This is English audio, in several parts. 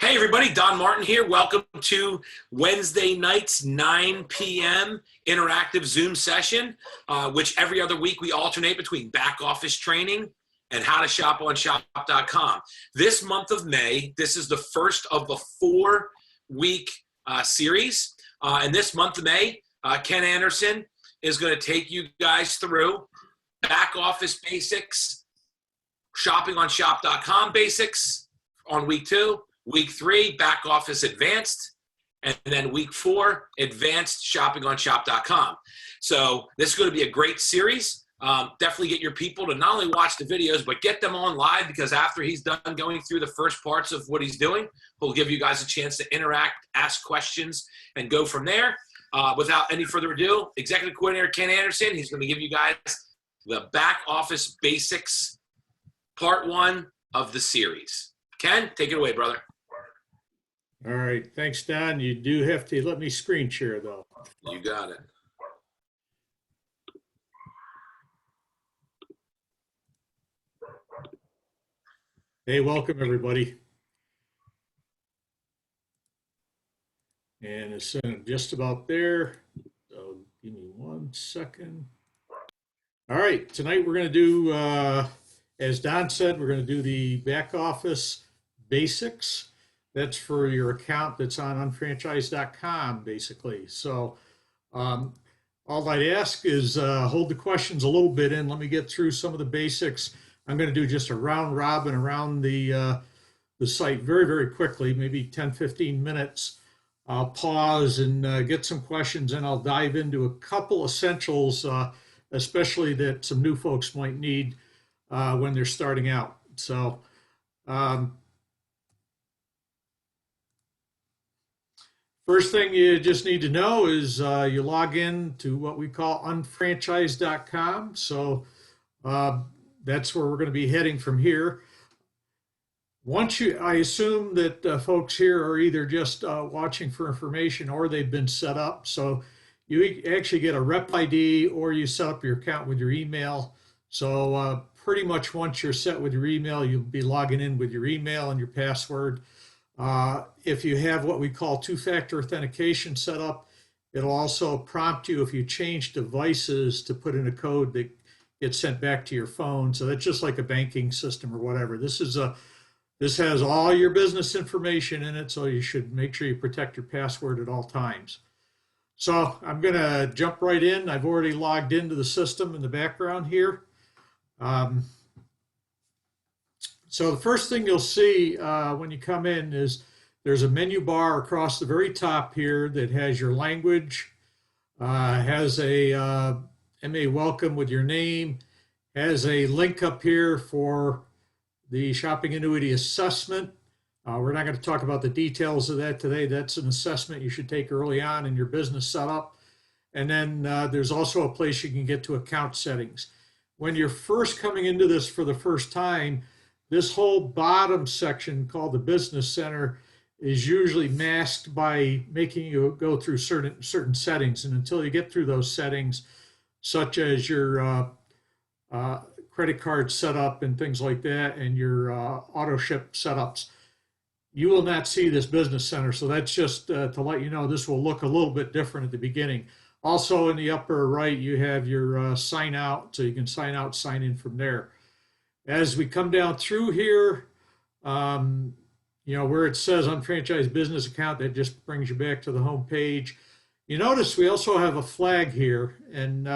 Hey everybody, Don Martin here. Welcome to Wednesday night's 9 p.m. interactive Zoom session, which every other week we alternate between back office training and how to shop on shop.com. This month of May, this is the first of the 4-week series. And this month of May, Ken Anderson is going to take you guys through back office basics, shopping on shop.com basics on week 2. Week 3, back office advanced, and then week 4, advanced shopping on shop.com. So this is going to be a great series. Definitely get your people to not only watch the videos, but get them on live, because after he's done going through the first parts of what he's doing, he'll give you guys a chance to interact, ask questions, and go from there. Without any further ado, Executive Coordinator Ken Anderson, he's going to give you guys the back office basics, part 1 of the series. Ken, take it away, brother. All right, thanks, Don. You do have to let me screen share, though. You got it. Hey, welcome, everybody. And it's just about there. So give me 1 second. All right, tonight we're going to do, as Don said, we're going to do the back office basics. That's for your account that's on unfranchise.com, basically. So all I'd ask is hold the questions a little bit in. Let me get through some of the basics. I'm going to do just a round robin around the site very, very quickly, maybe 10, 15 minutes. I'll pause and get some questions, and I'll dive into a couple essentials, especially that some new folks might need when they're starting out. So first thing you just need to know is you log in to what we call unfranchise.com. So that's where we're going to be heading from here. I assume that folks here are either just watching for information or they've been set up. So you actually get a rep ID or you set up your account with your email. So pretty much once you're set with your email, you'll be logging in with your email and your password. If you have what we call two-factor authentication set up, it'll also prompt you if you change devices to put in a code that gets sent back to your phone. So that's just like a banking system or whatever. This has all your business information in it, so you should make sure you protect your password at all times. So I'm going to jump right in. I've already logged into the system in the background here. So the first thing you'll see when you come in is there's a menu bar across the very top here that has your language, has a MA welcome with your name, has a link up here for the shopping annuity assessment. We're not going to talk about the details of that today. That's an assessment you should take early on in your business setup. And then there's also a place you can get to account settings. When you're first coming into this for the first time, this whole bottom section called the Business Center is usually masked by making you go through certain settings. And until you get through those settings, such as your credit card setup and things like that, and your auto ship setups, you will not see this Business Center. So that's just to let you know this will look a little bit different at the beginning. Also in the upper right, you have your sign out, so you can sign out, sign in from there. As we come down through here, where it says Unfranchised Business Account, that just brings you back to the home page. You notice we also have a flag here, and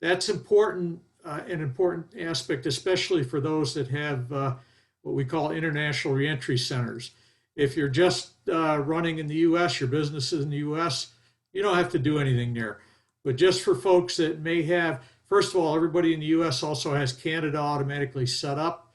that's important, an important aspect, especially for those that have what we call international reentry centers. If you're just running in the U.S., your business is in the U.S., you don't have to do anything there. But just for folks that may have, first of all, everybody in the U.S. also has Canada automatically set up.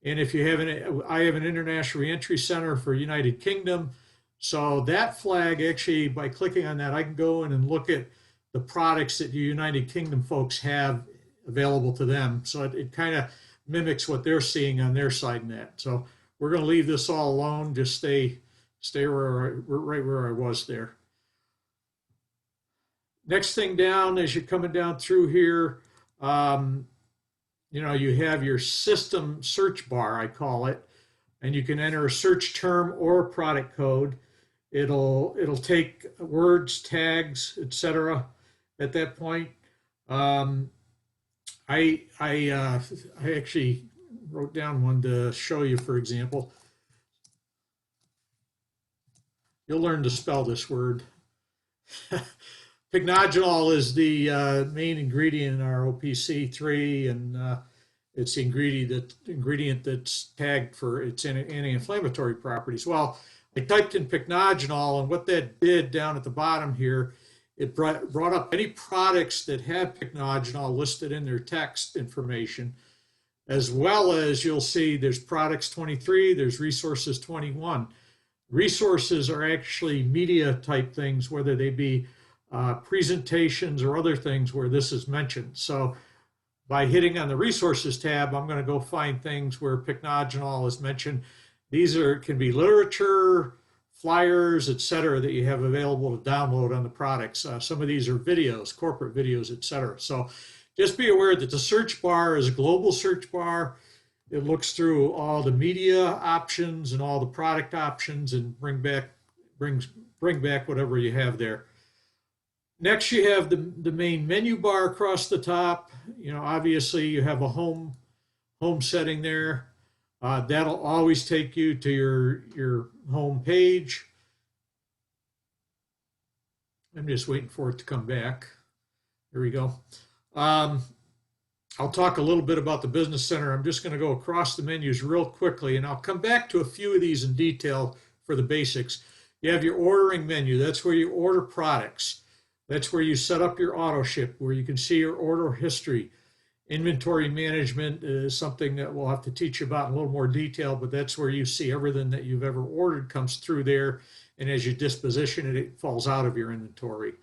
And if you have I have an international reentry center for United Kingdom. So that flag, actually, by clicking on that, I can go in and look at the products that the United Kingdom folks have available to them. So it kind of mimics what they're seeing on their side in that. So we're going to leave this all alone. Just stay right where I was there. Next thing down, as you're coming down through here, you have your system search bar, I call it. and you can enter a search term or a product code. It'll take words, tags, etc. At that point. Um, I actually wrote down one to show you, for example. You'll learn to spell this word. Pycnogenol is the main ingredient in our OPC3, and it's the ingredient that's tagged for its anti-inflammatory properties. Well, I typed in pycnogenol, and what that did down at the bottom here, it brought up any products that have pycnogenol listed in their text information, as well as you'll see there's products 23, there's resources 21. Resources are actually media type things, whether they be presentations or other things where this is mentioned. So by hitting on the resources tab, I'm going to go find things where pycnogenol is mentioned. These can be literature, flyers, etc., that you have available to download on the products. Some of these are videos, corporate videos, etc. So just be aware that the search bar is a global search bar. It looks through all the media options and all the product options and bring back whatever you have there. Next, you have the main menu bar across the top. Obviously you have a home setting there. That'll always take you to your home page. I'm just waiting for it to come back. Here we go. I'll talk a little bit about the Business Center. I'm just going to go across the menus real quickly, and I'll come back to a few of these in detail for the basics. You have your ordering menu. That's where you order products. That's where you set up your auto ship, where you can see your order history. Inventory management is something that we'll have to teach you about in a little more detail, but that's where you see everything that you've ever ordered comes through there, and as you disposition it, it falls out of your inventory.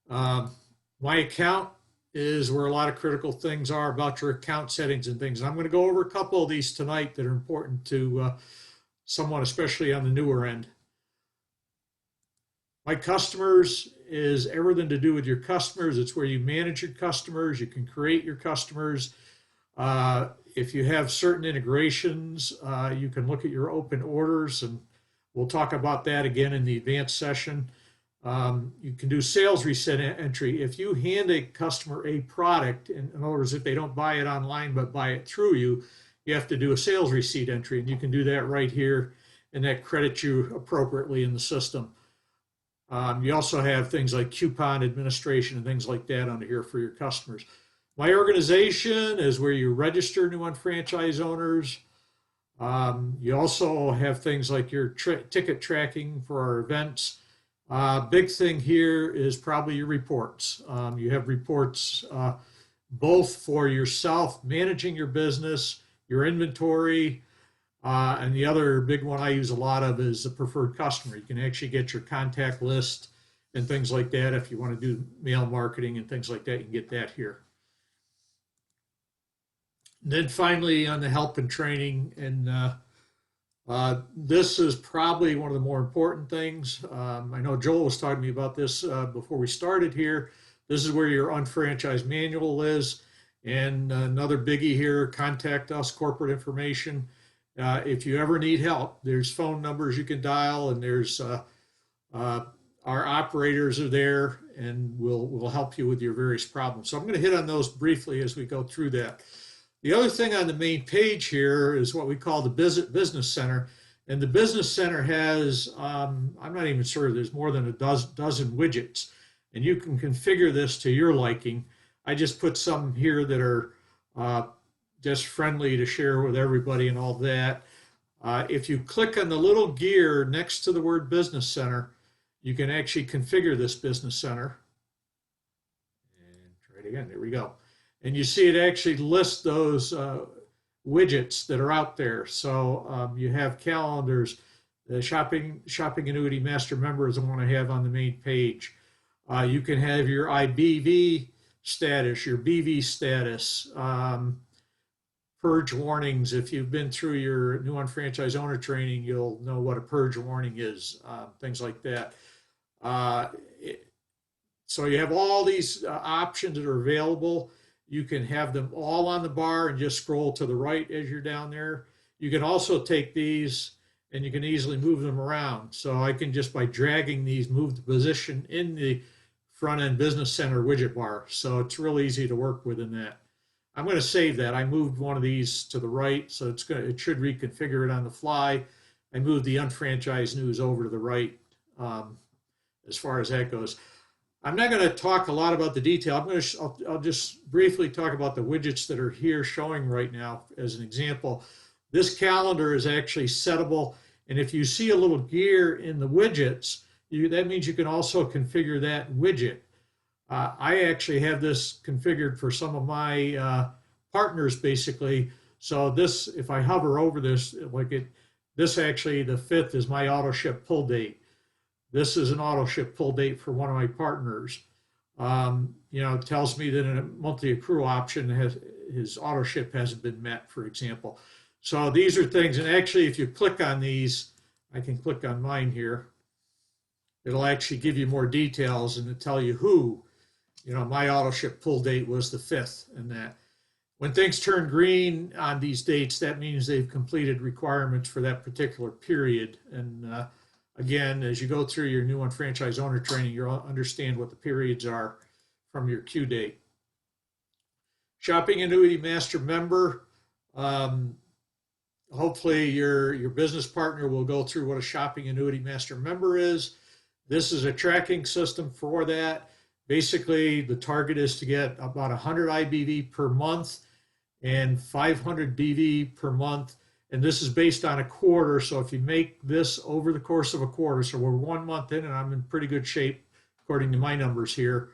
My account is where a lot of critical things are about your account settings and things. And I'm going to go over a couple of these tonight that are important to someone, especially on the newer end. My customers is everything to do with your customers. It's where you manage your customers. You can create your customers. If you have certain integrations, you can look at your open orders, and we'll talk about that again in the advanced session. You can do sales receipt entry. If you hand a customer a product, in other words, if they don't buy it online but buy it through you, you have to do a sales receipt entry, and you can do that right here, and that credits you appropriately in the system. You also have things like coupon administration and things like that under here for your customers. My organization is where you register new unfranchised owners. You also have things like your ticket tracking for our events. Big thing here is probably your reports. You have reports both for yourself, managing your business, your inventory, and the other big one I use a lot of is the preferred customer. You can actually get your contact list and things like that. If you want to do mail marketing and things like that, you can get that here. And then finally on the help and training, and this is probably one of the more important things. I know Joel was talking to me about this before we started here. This is where your unfranchised manual is. And another biggie here, contact us, corporate information. If you ever need help, there's phone numbers you can dial, and there's our operators are there, and we'll help you with your various problems. So I'm going to hit on those briefly as we go through that. The other thing on the main page here is what we call the Business Center. And the Business Center has, I'm not even sure, there's more than a dozen widgets. And you can configure this to your liking. I just put some here that are just friendly to share with everybody and all that. If you click on the little gear next to the word Business Center, you can actually configure this Business Center. And try it again, there we go. And you see it actually lists those widgets that are out there. So you have calendars, the shopping annuity master members I want to have on the main page. You can have your IBV status, your BV status, purge warnings. If you've been through your new unfranchised owner training, you'll know what a purge warning is, things like that. So you have all these options that are available. You can have them all on the bar and just scroll to the right as you're down there. you can also take these and you can easily move them around. So I can just by dragging these move the position in the front end business center widget bar. So it's real easy to work with in that. I'm going to save that. I moved one of these to the right, so it should reconfigure it on the fly. I moved the unfranchised news over to the right as far as that goes. I'm not going to talk a lot about the detail. I'll just briefly talk about the widgets that are here showing right now as an example. This calendar is actually settable, and if you see a little gear in the widgets, that means you can also configure that widget. I actually have this configured for some of my partners, basically. So this, if I hover over this, this actually, the 5th is my auto ship pull date. This is an auto ship pull date for one of my partners. It tells me that in a monthly accrual option, his auto ship hasn't been met, for example. So these are things, and actually, if you click on these, I can click on mine here. It'll actually give you more details and it'll tell you who. My auto ship pull date was the 5th, and that. When things turn green on these dates, that means they've completed requirements for that particular period. And again, as you go through your new unfranchised owner training, you'll understand what the periods are from your Q date. Shopping Annuity Master Member. Hopefully your business partner will go through what a Shopping Annuity Master Member is. This is a tracking system for that. Basically, the target is to get about 100 IBV per month and 500 BV per month. And this is based on a quarter. So if you make this over the course of a quarter, so we're 1 month in and I'm in pretty good shape according to my numbers here.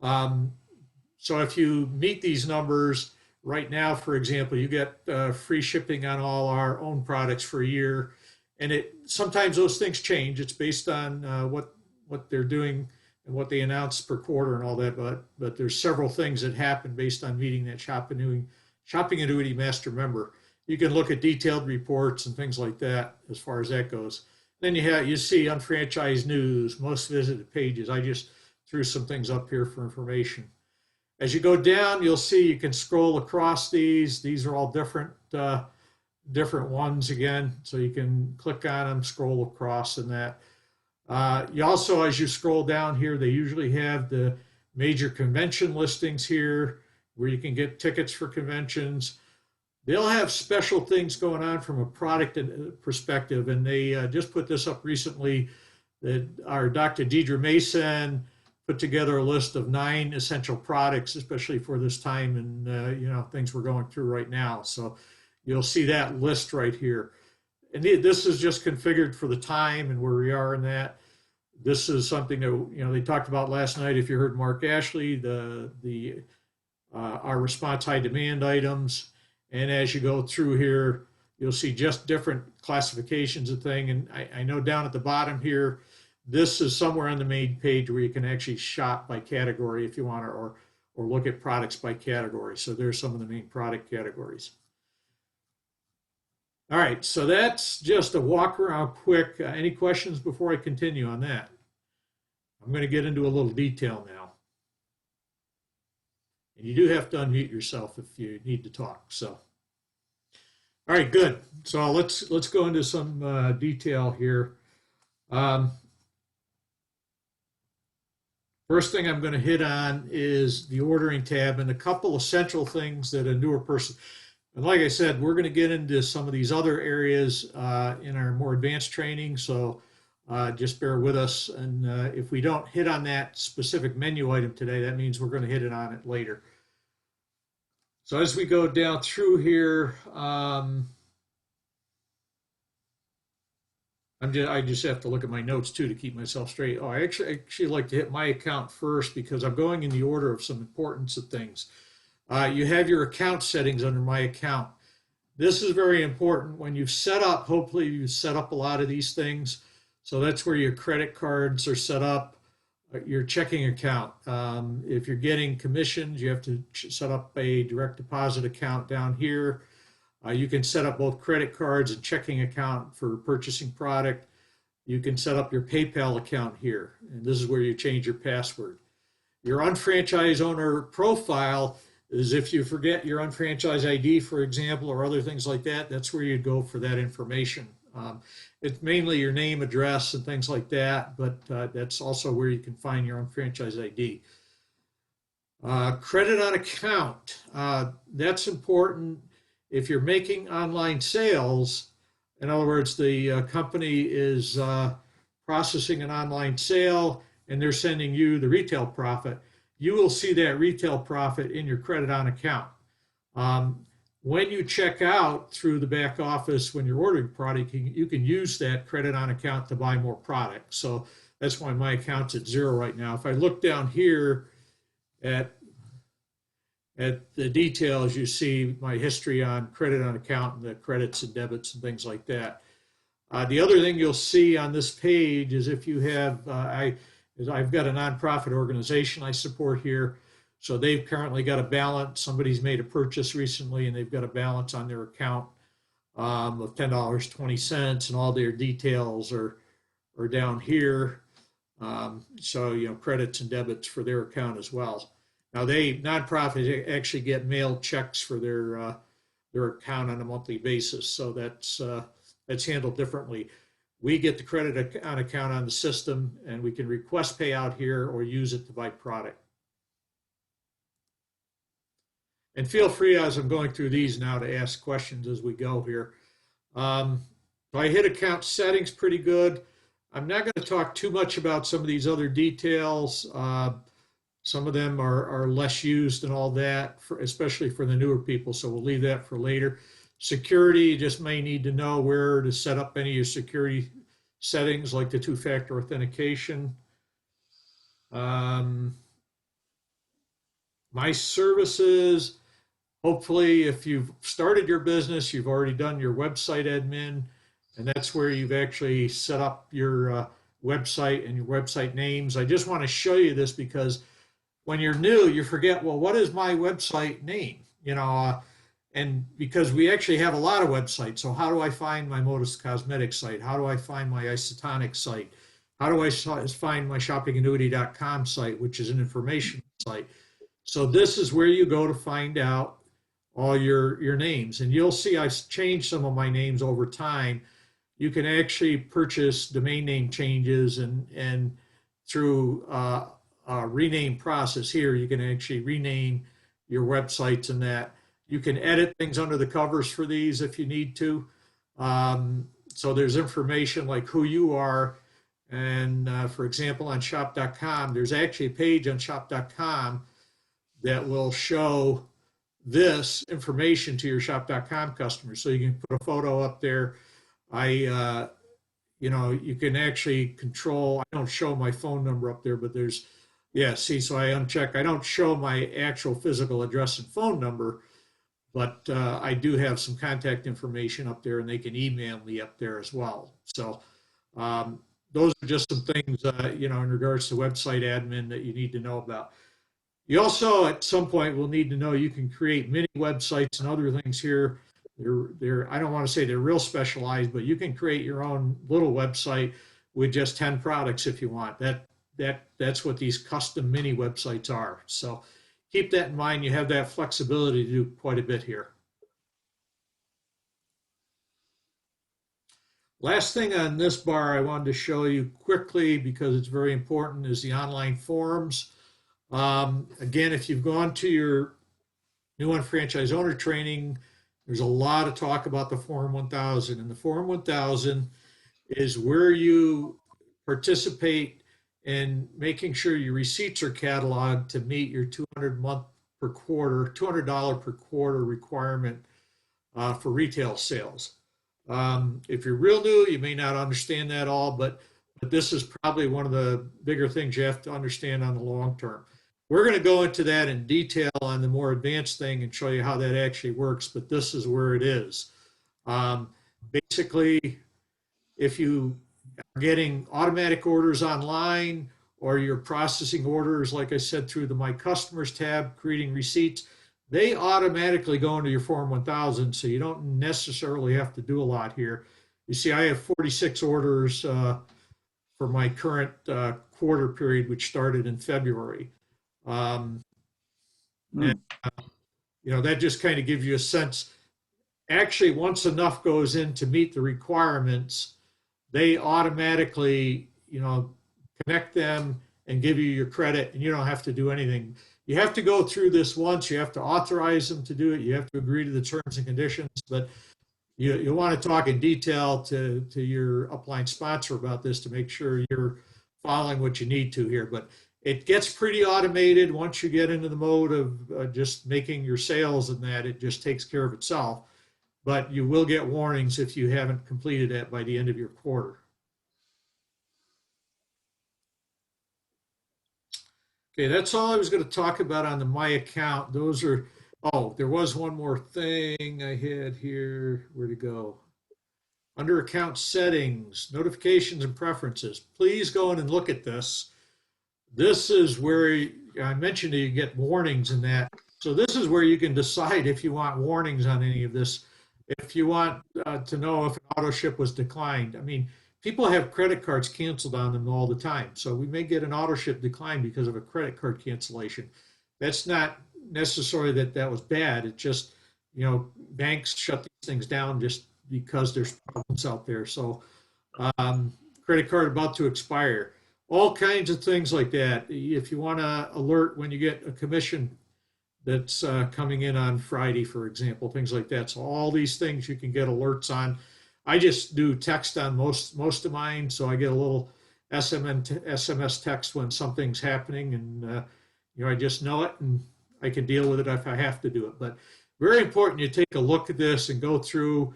So if you meet these numbers right now, for example, you get free shipping on all our own products for a year. And sometimes those things change. It's based on what they're doing and what they announce per quarter and all that. But there's several things that happen based on meeting that Shopping Annuity Master Member. You can look at detailed reports and things like that as far as that goes. Then you see unfranchised news, most visited pages. I just threw some things up here for information. As you go down, you'll see you can scroll across these. These are all different ones again, so you can click on them, scroll across, and that. You also, as you scroll down here, they usually have the major convention listings here where you can get tickets for conventions. They'll have special things going on from a product perspective, and they just put this up recently that our Dr. Deidre Mason put together a list of 9 essential products, especially for this time and things we're going through right now. So you'll see that list right here. And this is just configured for the time and where we are in that. This is something that they talked about last night. If you heard Mark Ashley, our response high demand items. And as you go through here, you'll see just different classifications of thing. And I know down at the bottom here, this is somewhere on the main page where you can actually shop by category if you want to, or look at products by category. So there's some of the main product categories. All right, so that's just a walk around quick. Any questions before I continue on that? I'm going to get into a little detail now. And you do have to unmute yourself if you need to talk. So, all right, good. So let's go into some detail here. First thing I'm going to hit on is the ordering tab and a couple of central things that a newer person. And like I said, we're going to get into some of these other areas in our more advanced training, so just bear with us. And if we don't hit on that specific menu item today, that means we're going to hit it on it later. So as we go down through here, I just have to look at my notes too to keep myself straight. Oh, I actually like to hit my account first because I'm going in the order of some importance of things. You have your account settings under my account. This is very important when you've set up, hopefully you've set up a lot of these things. So that's where your credit cards are set up, your checking account. If you're getting commissions, you have to set up a direct deposit account down here. You can set up both credit cards and checking account for purchasing product. You can set up your PayPal account here, and this is where you change your password. Your unfranchised owner profile, is if you forget your unfranchised ID, for example, or other things like that, that's where you'd go for that information. It's mainly your name, address, and things like that, but that's also where you can find your unfranchised ID. Credit on account, that's important if you're making online sales. In other words, the company is processing an online sale and they're sending you the retail profit. You will see that retail profit in your credit on account. Um, when you check out through the back office, when you're ordering product, you can use that credit on account to buy more product. So that's why my account's at 0 right now. If I look down here at the details, you see my history on credit on account and the credits and debits and things like that. The other thing you'll see on this page is if you have, I've got a nonprofit organization I support here. So they've currently got a balance. Somebody's made a purchase recently and they've got a balance on their account of $10.20, and all their details are down here. So, credits and debits for their account as well. Now, nonprofits actually get mailed checks for their account on a monthly basis. So that's handled differently. We get the credit on account on the system, and we can request payout here or use it to buy product. And feel free, as I'm going through these now, to ask questions as we go here. I hit account settings pretty good. I'm not going to talk too much about some of these other details. Some of them are less used and all that, especially for the newer people, so we'll leave that for later. Security, you just may need to know where to set up any of your security settings, like the two-factor authentication. My services, hopefully if you've started your business, you've already done your website admin, and that's where you've actually set up your website and your website names. I just want to show you this because when you're new, you forget, well, what is my website name? And because we actually have a lot of websites. So how do I find my Modus Cosmetics site? How do I find my Isotonic site? How do I find my shoppingannuity.com site, which is an information site? So this is where you go to find out all your names. And you'll see I've changed some of my names over time. You can actually purchase domain name changes, and through a rename process here, you can actually rename your websites and that. You can edit things under the covers for these if you need to. So there's information like who you are. And for example, on shop.com, there's actually a page on shop.com that will show this information to your shop.com customers. So you can put a photo up there. You can actually control, I don't show my phone number up there, but there's, see, so I uncheck. I don't show my actual physical address and phone number, but I do have some contact information up there, and they can email me up there as well. So those are just some things, in regards to website admin that you need to know about. You also, at some point, will need to know you can create mini websites and other things here. I don't want to say they're real specialized, but you can create your own little website with just 10 products if you want. That's what these custom mini websites are. So keep that in mind. You have that flexibility to do quite a bit here. Last thing on this bar I wanted to show you quickly because it's very important is the online forums. Again, if you've gone to your new Unfranchise owner training, there's a lot of talk about the Form 1000. And the Form 1000 is where you participate in making sure your receipts are cataloged to meet your $200 per quarter requirement for retail sales. If you're real new, you may not understand that all, but this is probably one of the bigger things you have to understand on the long term. We're going to go into that in detail on the more advanced thing and show you how that actually works, but this is where it is. Basically, if you are getting automatic orders online or you're processing orders, like I said, through the My Customers tab, creating receipts, they automatically go into your Form 1000, so you don't necessarily have to do a lot here. You see, I have 46 orders for my current quarter period, which started in February. And that just kind of gives you a sense. Actually, once enough goes in to meet the requirements, they automatically, connect them and give you your credit, and you don't have to do anything. You have to go through this once. You have to authorize them to do it. You have to agree to the terms and conditions, but you want to talk in detail to your upline sponsor about this to make sure you're following what you need to here. But it gets pretty automated once you get into the mode of just making your sales, and that it just takes care of itself. But you will get warnings if you haven't completed that by the end of your quarter. Okay, that's all I was going to talk about on the My Account. Those are, oh, there was one more thing I had here. Where'd it go? Under account settings, notifications and preferences. Please go in and look at this. This is where I mentioned you get warnings in that. So this is where you can decide if you want warnings on any of this. If you want to know if an auto ship was declined. I mean, people have credit cards canceled on them all the time. So we may get an auto ship decline because of a credit card cancellation. That's not necessarily that was bad. It's just, banks shut these things down just because there's problems out there. So credit card about to expire. All kinds of things like that. If you want to alert when you get a commission that's coming in on Friday, for example, things like that. So all these things you can get alerts on. I just do text on most of mine, so I get a little SMS text when something's happening, and I just know it, and I can deal with it if I have to do it. But very important, you take a look at this and go through.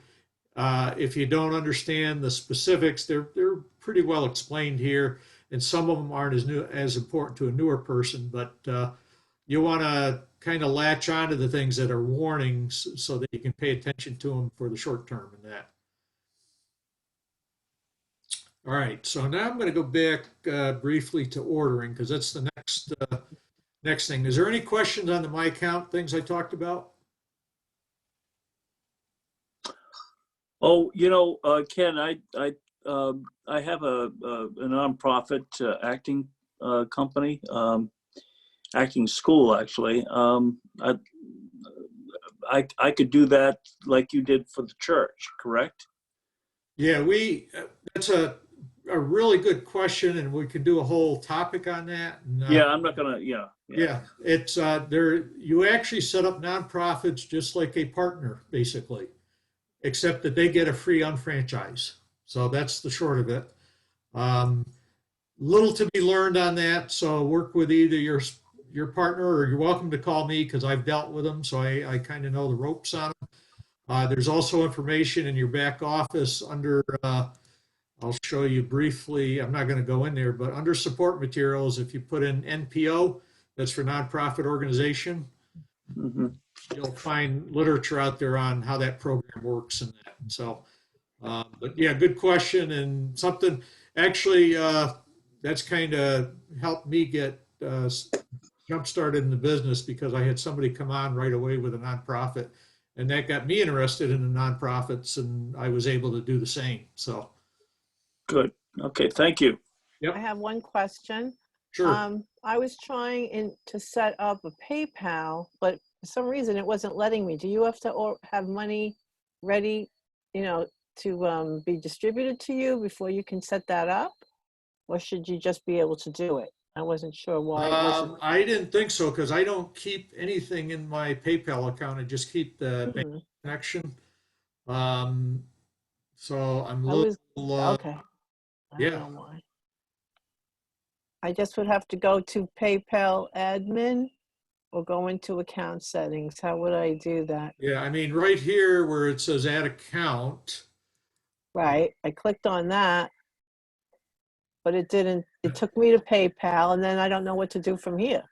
If you don't understand the specifics, they're pretty well explained here, and some of them aren't as important to a newer person, but you want to kind of latch onto the things that are warnings so that you can pay attention to them for the short term and that. All right, so now I'm going to go back briefly to ordering because that's the next thing. Is there any questions on the My Account things I talked about? Oh, Ken, I have a nonprofit acting company, acting school actually. I could do that like you did for the church, correct? Yeah, that's a really good question, and we could do a whole topic on that. And, yeah, I'm not gonna. Yeah, it's there. You actually set up nonprofits just like a partner, basically, except that they get a free unfranchise. So that's the short of it. Little to be learned on that. So work with either your partner, or you're welcome to call me because I've dealt with them, so I kind of know the ropes on them. There's also information in your back office under. I'll show you briefly. I'm not going to go in there, but under support materials, if you put in NPO, that's for nonprofit organization, you'll find literature out there on how that program works and that. So, but yeah, good question, and something actually that's kind of helped me get jump started in the business because I had somebody come on right away with a nonprofit, and that got me interested in the nonprofits, and I was able to do the same. So. Good. Okay. Thank you. Yep. I have one question. Sure. I was trying to set up a PayPal, but for some reason it wasn't letting me. Do you have to have money ready, to be distributed to you before you can set that up? Or should you just be able to do it? I wasn't sure why it wasn't. I didn't think so because I don't keep anything in my PayPal account. I just keep the bank connection. So I'm a little. Okay. I don't know why. I just would have to go to PayPal admin or go into account settings. How would I do that? Yeah, I mean, right here where it says add account. Right. I clicked on that, but it didn't. It took me to PayPal, and then I don't know what to do from here.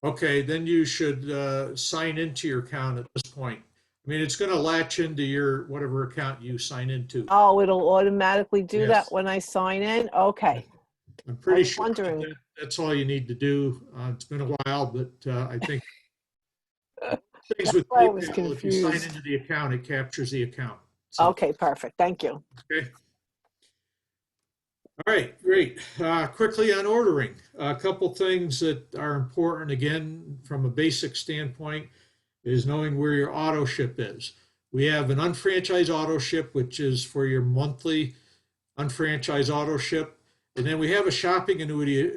Okay, then you should sign into your account at this point. I mean, it's going to latch into your whatever account you sign into. Oh, it'll automatically do that when I sign in? Okay. I'm pretty sure that's all you need to do. It's been a while, but I think things with PayPal, if you sign into the account, it captures the account. So, okay, perfect. Thank you. Okay. All right, great. Quickly on ordering, a couple things that are important, again, from a basic standpoint. is knowing where your auto ship is. We have an unfranchised auto ship, which is for your monthly unfranchised auto ship. And then we have a shopping annuity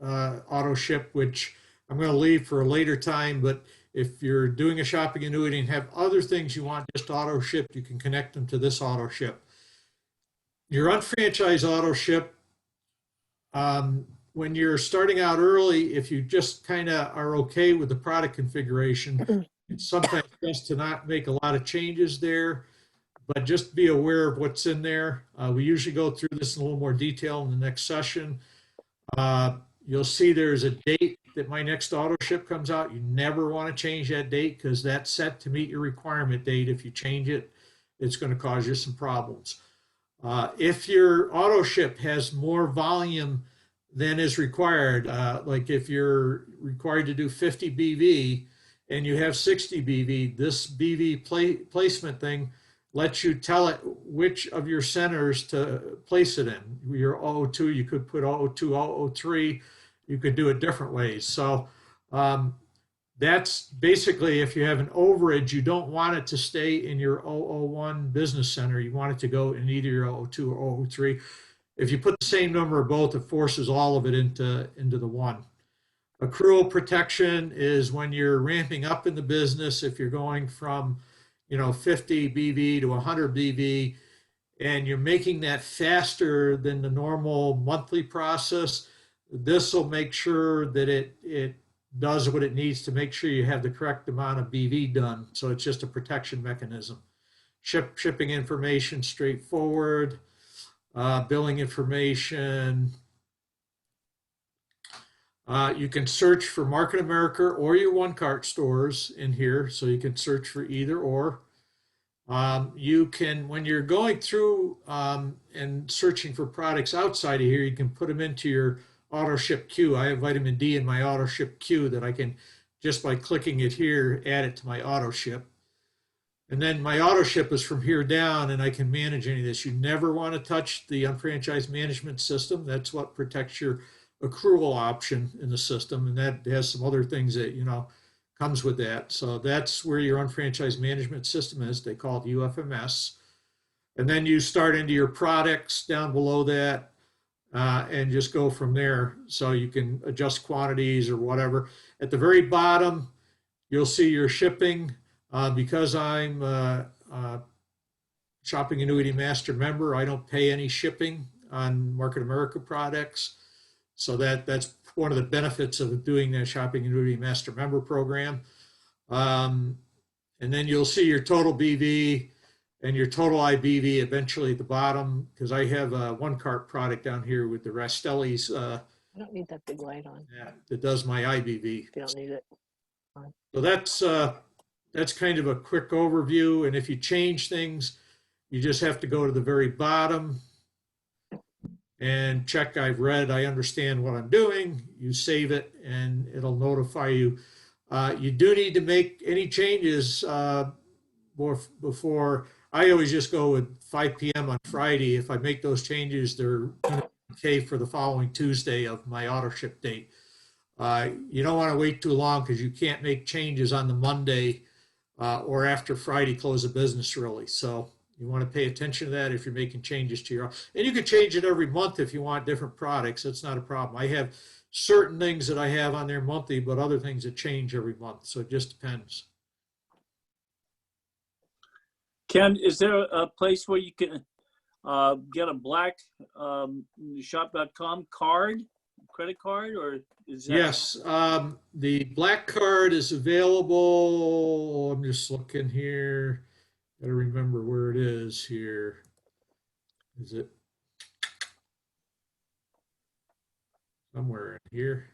auto ship, which I'm going to leave for a later time. But if you're doing a shopping annuity and have other things you want just auto shipped, you can connect them to this auto ship. Your unfranchised auto ship, when you're starting out early, if you just kind of are okay with the product configuration, it's sometimes best to not make a lot of changes there, but just be aware of what's in there. We usually go through this in a little more detail in the next session. You'll see there's a date that my next auto ship comes out. You never want to change that date because that's set to meet your requirement date. If you change it, it's going to cause you some problems. If your auto ship has more volume than is required, like if you're required to do 50 BV and you have 60 BV, this BV placement thing lets you tell it which of your centers to place it in. Your 002, you could put 002, 003, you could do it different ways. So that's basically, if you have an overage, you don't want it to stay in your 001 business center. You want it to go in either your 002 or 003. If you put the same number of both, it forces all of it into the one. Accrual protection is when you're ramping up in the business. If you're going from 50 BV to 100 BV, and you're making that faster than the normal monthly process, this will make sure that it does what it needs to make sure you have the correct amount of BV done. So it's just a protection mechanism. Shipping information, straightforward. Billing information. You can search for Market America or your one cart stores in here, so you can search for either or. You can, when you're going through and searching for products outside of here, you can put them into your auto ship queue. I have vitamin D in my auto ship queue that I can, just by clicking it here, add it to my auto ship. And then my auto ship is from here down, and I can manage any of this. You never want to touch the unfranchised management system. That's what protects your accrual option in the system, and that has some other things that comes with that. So that's where your unfranchised management system is. They call it UFMS. And then you start into your products down below that, and just go from there. So you can adjust quantities or whatever. At the very bottom, you'll see your shipping. Because I'm a Shopping Annuity Master member, I don't pay any shipping on Market America products. So that's one of the benefits of doing the Shopping Annuity Master member program. And then you'll see your total BV and your total IBV eventually at the bottom, because I have a one cart product down here with the Rastelli's. I don't need that big light on. That does my IBV. If you don't need it. So that's kind of a quick overview. And if you change things, you just have to go to the very bottom and check I've read, I understand what I'm doing. You save it and it'll notify you. You do need to make any changes before. I always just go with 5 p.m. on Friday. If I make those changes, they're okay for the following Tuesday of my auto ship date. You don't want to wait too long because you can't make changes on the Monday or after Friday close of business really. So you want to pay attention to that if you're making changes to your, and you can change it every month if you want different products. That's not a problem. I have certain things that I have on there monthly, but other things that change every month. So it just depends. Ken, is there a place where you can get a black shop.com credit card, or is that? Yes, the black card is available. I'm just looking here. Got to remember where it is here. Is it somewhere in here?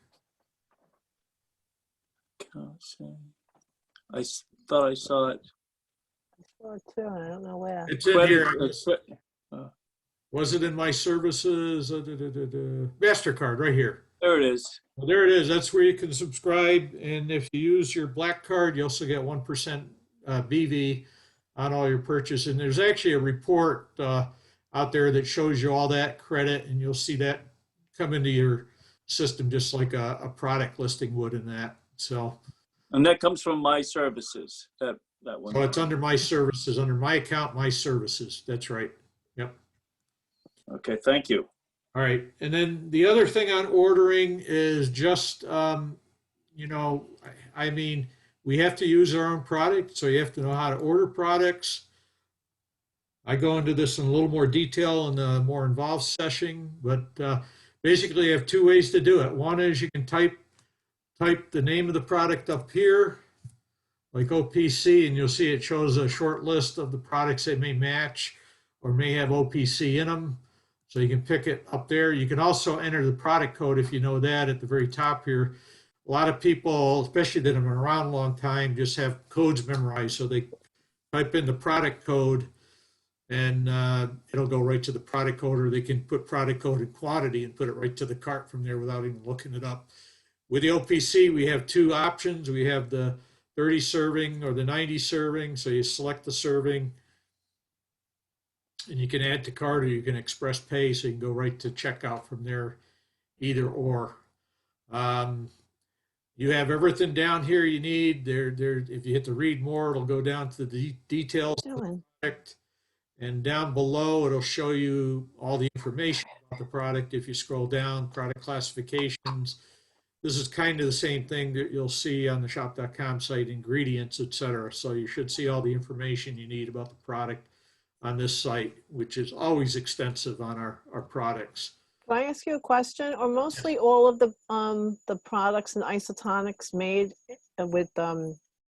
I thought I saw it. I saw it too, and I don't know where. It's in here. Was it in my services? MasterCard right here. There it is. Well, there it is. That's where you can subscribe. And if you use your black card, you also get 1% BV on all your purchases. And there's actually a report out there that shows you all that credit, and you'll see that come into your system just like a product listing would in that. So And that comes from my services, that one. So it's under my services, under my account, my services. That's right. Yep. Okay, thank you. All right. And then the other thing on ordering is just, I mean, we have to use our own product, so you have to know how to order products. I go into this in a little more detail in the more involved session, but basically you have two ways to do it. One is you can type the name of the product up here, like OPC, and you'll see it shows a short list of the products that may match or may have OPC in them. So you can pick it up there. You can also enter the product code if you know that at the very top here. A lot of people, especially that have been around a long time, just have codes memorized. So they type in the product code and it'll go right to the product code, or they can put product code and quantity and put it right to the cart from there without even looking it up. With the OPC, we have two options. We have the 30 serving or the 90 serving. So you select the serving and you can add to cart, or you can express pay. So you can go right to checkout from there, either or. You have everything down here you need. If you hit the read more, it'll go down to the details of the product. And down below, it'll show you all the information about the product. If you scroll down, product classifications. This is kind of the same thing that you'll see on the shop.com site, ingredients, etc. So you should see all the information you need about the product on this site, which is always extensive on our products. Can I ask you a question? Are mostly all of the products and isotonics made with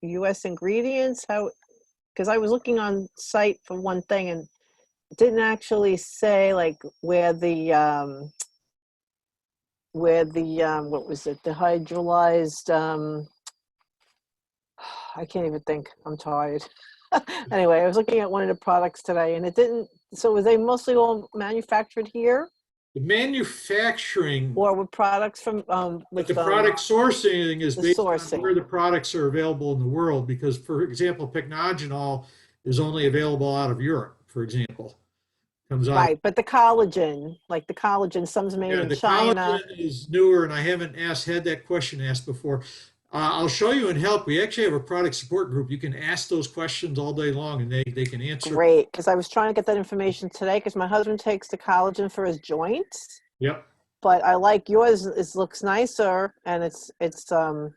U.S. ingredients? How? Because I was looking on site for one thing and it didn't actually say like where the what was it? The hydrolyzed. I can't even think. I'm tired. Anyway, I was looking at one of the products today and it didn't. So were they mostly all manufactured here? The manufacturing, or with products from but the product sourcing is based on sourcing. where the products are available in the world. Because, for example, pycnogenol is only available out of Europe, for example. Comes out. Right, but the collagen, like the collagen, some's made in The China. collagen is newer, and I haven't had that question asked before. I'll show you and help. We actually have a product support group. You can ask those questions all day long, and they can answer. Great, because I was trying to get that information today because my husband takes the collagen for his joints. Yep. But I like yours. It looks nicer, and it's the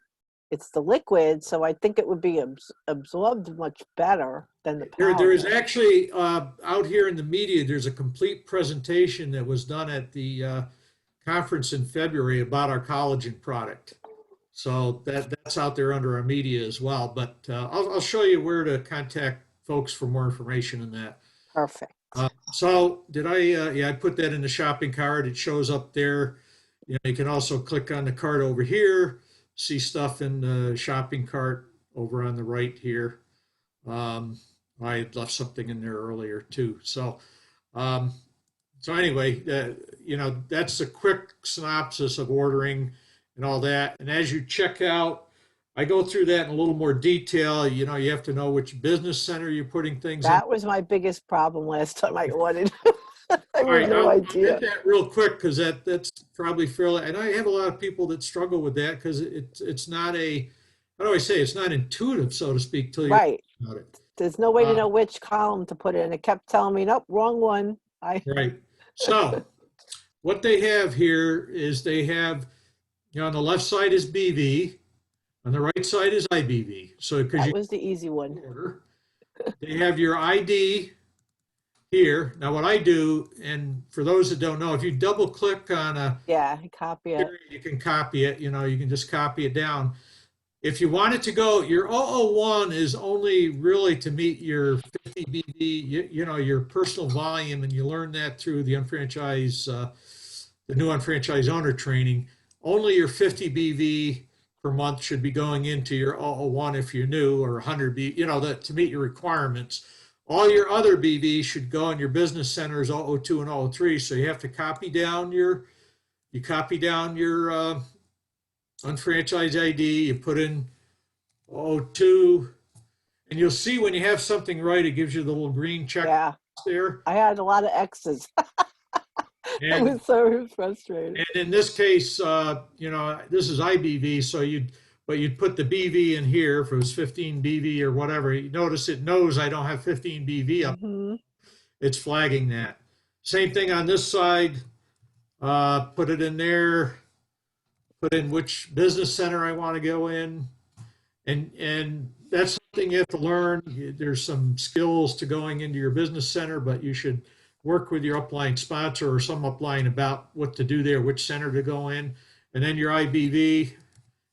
liquid, so I think it would be absorbed much better than the powder. There is actually out here in the media. There's a complete presentation that was done at the conference in February about our collagen product. So that's out there under our media as well. But I'll show you where to contact folks for more information on that. Perfect. So did I put that in the shopping cart. It shows up there. You can also click on the cart over here, see stuff in the shopping cart over on the right here. I had left something in there earlier too. So anyway, that's a quick synopsis of ordering and all that. And as you check out, I go through that in a little more detail. You have to know which business center you're putting things in. That was my biggest problem last time I ordered. I had no I'll idea. get that real quick because that's probably fairly, and I have a lot of people that struggle with that because it's not how do I say, it's not intuitive, so to speak, till you Right. think about it. There's no way to know which column to put in. It kept telling me, nope, wrong one. Right. So what they have here is they have, on the left side is BV, on the right side is IBV. So because that was the easy one. order, they have your ID here. Now what I do, and for those that don't know, if you double click on a copy it. you can copy it, you can just copy it down. If you want it to go, your 001 is only really to meet your 50 BV, your personal volume, and you learn that through the the new unfranchised owner training. Only your 50 BV per month should be going into your 001 if you're new, or 100 BV, to meet your requirements. All your other BV should go in your business centers 002 and 003. So you have to copy down your unfranchised ID, you put in 002, and you'll see when you have something right, it gives you the little green check there. I had a lot of X's. I was so frustrated. And in this case, this is IBV, so you'd but you'd put the BV in here if it was 15 BV or whatever. You notice it knows I don't have 15 BV up. Mhm. It's flagging that. Same thing on this side. Put it in there. Put in which business center I want to go in, and that's something you have to learn. There's some skills to going into your business center, but you should work with your upline sponsor or some upline about what to do there, which center to go in, and then your IBV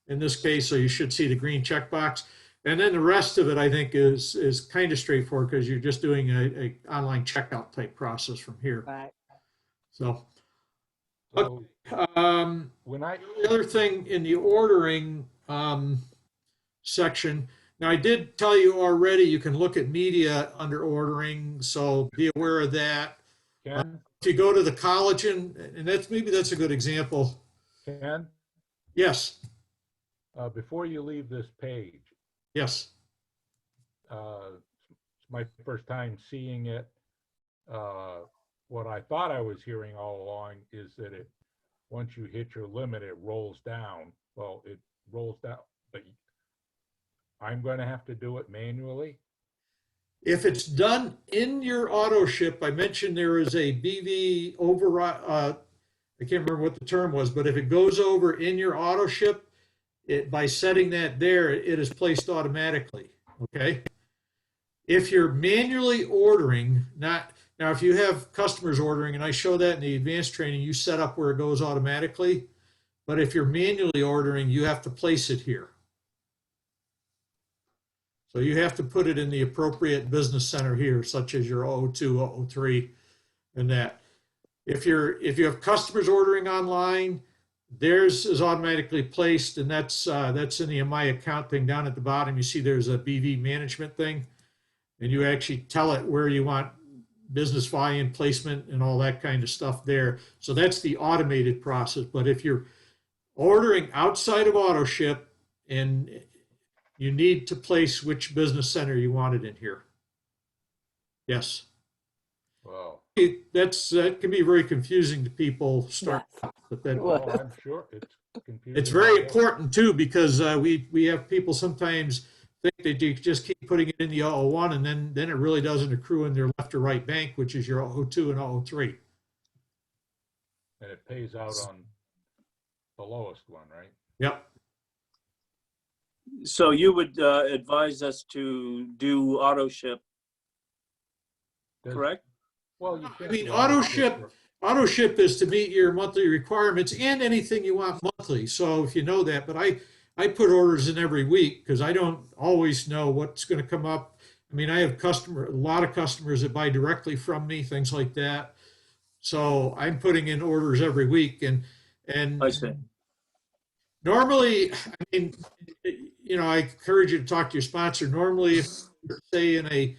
in this case. So you should see the green checkbox, and then the rest of it I think is kind of straightforward because you're just doing a online checkout type process from here. Right. So. So when I, The other thing in the ordering section, now I did tell you already, you can look at media under ordering, so be aware of that. Ken, If you go to the collagen, and maybe that's a good example. Ken, Yes, before you leave this page, yes. it's my first time seeing it. What I thought I was hearing all along is that once you hit your limit, it rolls down. Well, it rolls down, but I'm going to have to do it manually. If it's done in your auto ship, I mentioned there is a BV override. I can't remember what the term was, but if it goes over in your auto ship, by setting that there, it is placed automatically. Okay. If you're manually ordering, now if you have customers ordering, and I show that in the advanced training, you set up where it goes automatically. But if you're manually ordering, you have to place it here. So you have to put it in the appropriate business center here, such as your 002, 003, and that. If you have customers ordering online, theirs is automatically placed, and that's in the My Account thing down at the bottom. You see there's a BV management thing, and you actually tell it where you want business volume placement and all that kind of stuff there. So that's the automated process. But if you're ordering outside of auto ship, and you need to place which business center you want it in here. Yes. Well, That can be very confusing to people starting Yes. out, but that, Well, I'm sure it's confusing. it's very important too, because we have people sometimes think that you just keep putting it in the 001 and then it really doesn't accrue in their left or right bank, which is your 002 and 003. And it pays out on the lowest one, right? Yep. So you would advise us to do auto ship, Does- correct? Well, you I can't mean, do auto ship is to meet your monthly requirements and anything you want monthly. So if you know that, but I put orders in every week because I don't always know what's going to come up. I mean, I have a lot of customers that buy directly from me, things like that. So I'm putting in orders every week, and I see. normally, I mean, I encourage you to talk to your sponsor. Normally, if you're, say, in a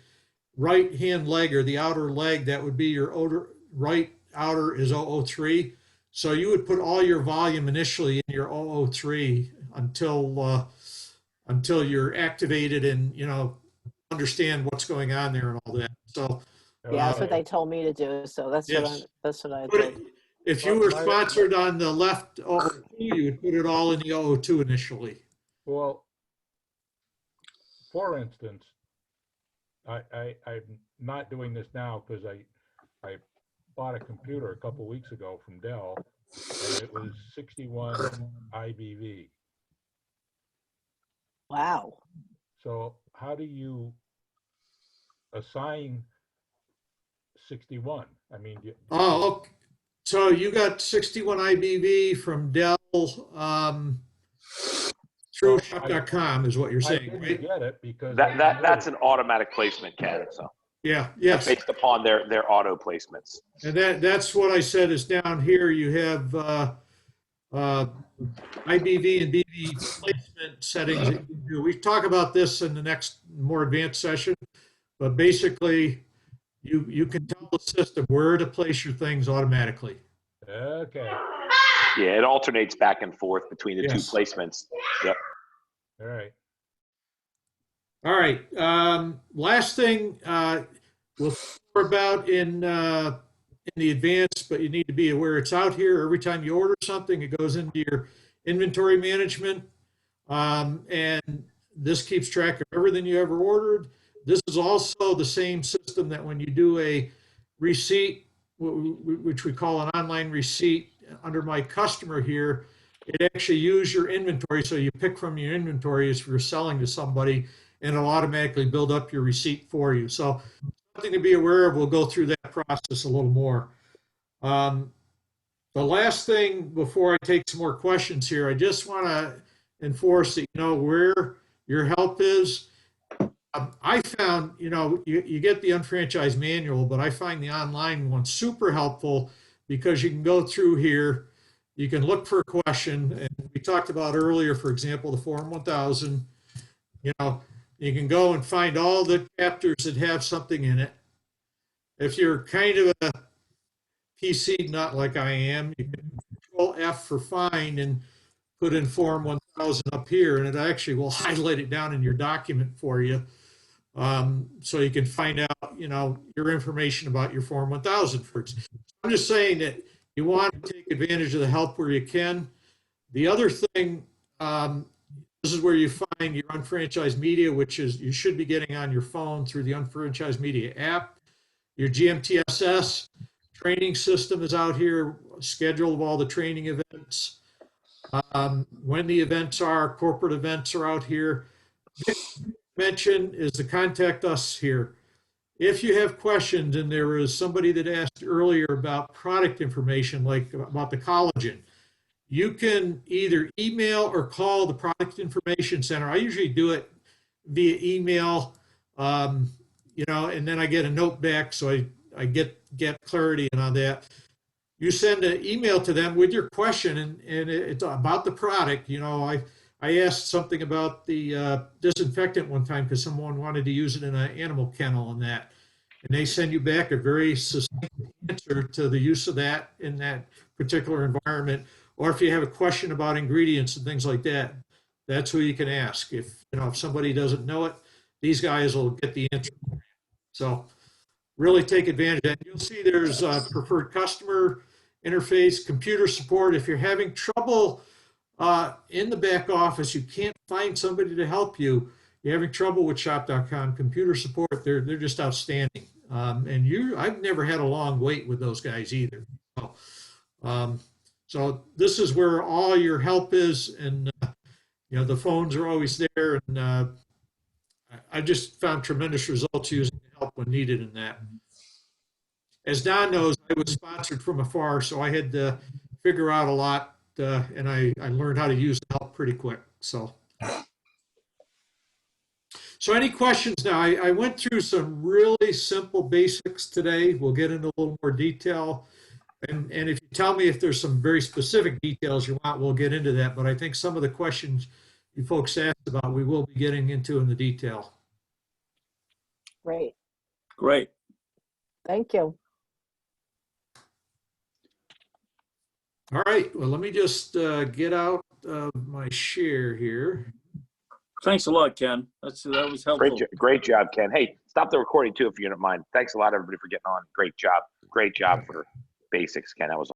right hand leg or the outer leg, that would be your right outer is 003. So you would put all your volume initially in your 003 until you're activated and understand what's going on there and all that. So yeah, that's what they told me to do. So that's yes. that's what I put did. it, if you were sponsored on the left 002, you would put it all in the 002 initially. Well, for instance, I'm not doing this now because I bought a computer a couple weeks ago from Dell, and it was 61 IBV. Wow. So how do you assign 61? I mean, Oh, okay. So you got 61 IBV from Dell through shop.com is what you're I saying, didn't right? get it because That's an automatic placement, Ken. So Yeah, yes. based upon their auto placements. And that's what I said is down here. You have IBV and BV placement settings that you do. We talk about this in the next more advanced session, but basically you can tell the system where to place your things automatically. Okay. Yeah, it alternates back and forth between the Yes. two placements. Yep. All right. All right. Last thing we'll talk about in the advance, but you need to be aware it's out here. Every time you order something, it goes into your inventory management. And this keeps track of everything you ever ordered. This is also the same system that when you do a receipt, which we call an online receipt, under my customer here, it actually uses your inventory. So you pick from your inventory as you're selling to somebody, and it'll automatically build up your receipt for you. So something to be aware of. We'll go through that process a little more. The last thing before I take some more questions here, I just want to enforce that you know where your help is. I found, you get the unfranchised manual, but I find the online one super helpful because you can go through here, you can look for a question, and we talked about earlier, for example, the Form 1000. You can go and find all the chapters that have something in it. If you're kind of a PC nut like I am, you can Control F for find and put in Form 1000 up here, and it actually will highlight it down in your document for you. So you can find out, your information about your Form 1000, for example. I'm just saying that you want to take advantage of the help where you can. The other thing, this is where you find your unfranchised media, which is you should be getting on your phone through the unfranchised media app. Your GMTSS training system is out here, schedule of all the training events. When the events are, corporate events are out here. Mention is to contact us here. If you have questions, and there was somebody that asked earlier about product information, like about the collagen, you can either email or call the product information center. I usually do it via email, and then I get a note back, so I get clarity on that. You send an email to them with your question, and it's about the product. I asked something about the disinfectant one time because someone wanted to use it in an animal kennel and that. And they send you back a very succinct answer to the use of that in that particular environment. Or if you have a question about ingredients and things like that, that's who you can ask. If somebody doesn't know it, these guys will get the answer. So really take advantage of that. You'll see there's a preferred customer interface, computer support. If you're having trouble in the back office, you can't find somebody to help you, you're having trouble with shop.com, computer support, they're just outstanding. I've never had a long wait with those guys either. So this is where all your help is, and the phones are always there, and I just found tremendous results using the help when needed in that. As Don knows, I was sponsored from afar, so I had to figure out a lot, and I learned how to use the help pretty quick. So any questions now? I went through some really simple basics today. We'll get into a little more detail. And if you tell me if there's some very specific details you want, we'll get into that. But I think some of the questions you folks asked about, we will be getting into in the detail. Great. Great. Thank you. All right. Well, let me just get out my share here. Thanks a lot, Ken. That was helpful. Great job, Ken. Hey, stop the recording too, if you don't mind. Thanks a lot, everybody, for getting on. Great job. Great job for basics, Ken. That was